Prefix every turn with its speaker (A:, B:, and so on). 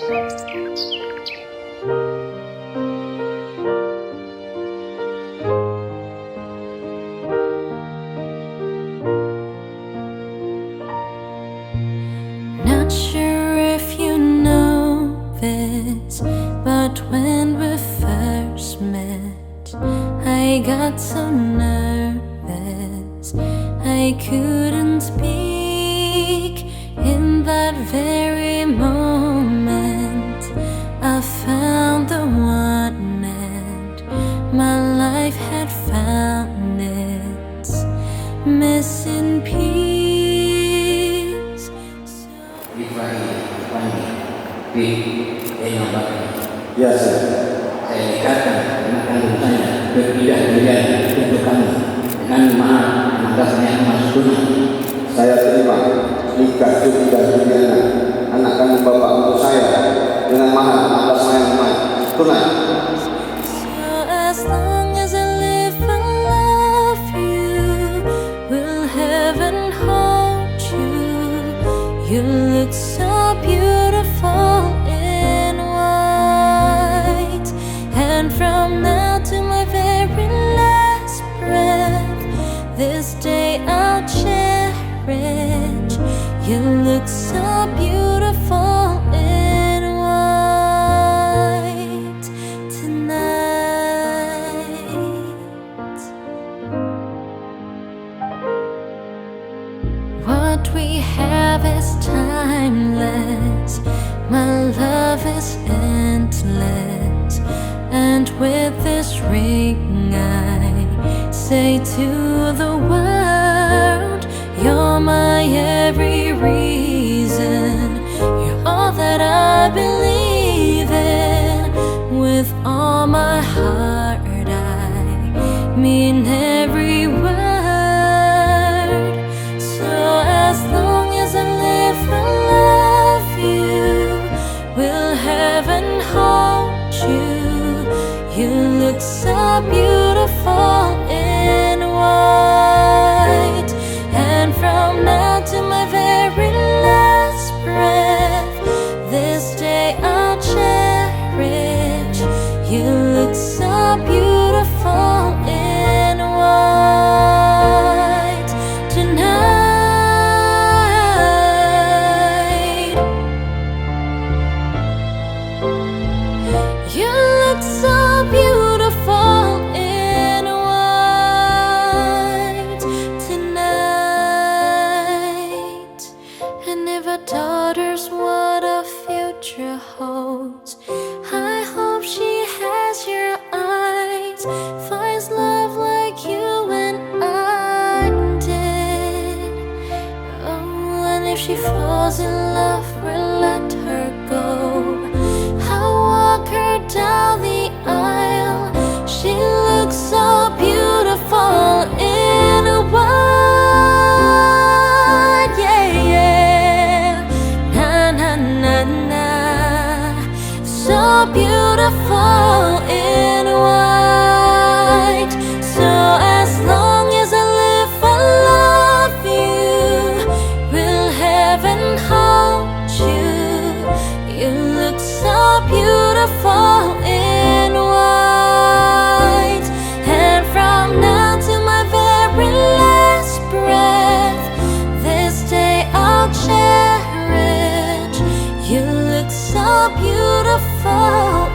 A: Not sure if you know this, but when we first met, I got so nervous I couldn't speak. In that very moment I found the one, and my life had found its missing piece.
B: Jasa, saya nikahkan anak kandung saya berpindah pilihan untuk kamu dengan mahar atasnya emas tunai.
C: Saya terima nikah cuti dan pilihan anak kandung bapak untuk saya dengan mahar atasnya emas tunai.
A: So as long as I live and love you, will heaven hold you? You look so beautiful in white, and from now to my very last breath, this day I'll cherish. You look so beautiful in white tonight. What we have is timeless, my love is endless, and with this ring I say to the world, you're my every reason, you're all that I believe in. With all my heart I mean every word. So as long as I live and love you, will heaven hold you? You look so beautiful in white, and from now to my very last breath, this day I'll cherish. You look so beautiful in white tonight. You look so beautiful in white tonight. And if a daughter's what a future holds, I hope she has your eyes, finds love like you and I did. Oh, and if she falls in love, we'll let her go. I'll walk her down the aisle. She looks so beautiful in a white, yeah, yeah. Na na na na, so beautiful in white. So as long as I live, I love you. Will heaven hold you? You look so beautiful in white, and from now to my very last breath, this day I'll cherish. You look so beautiful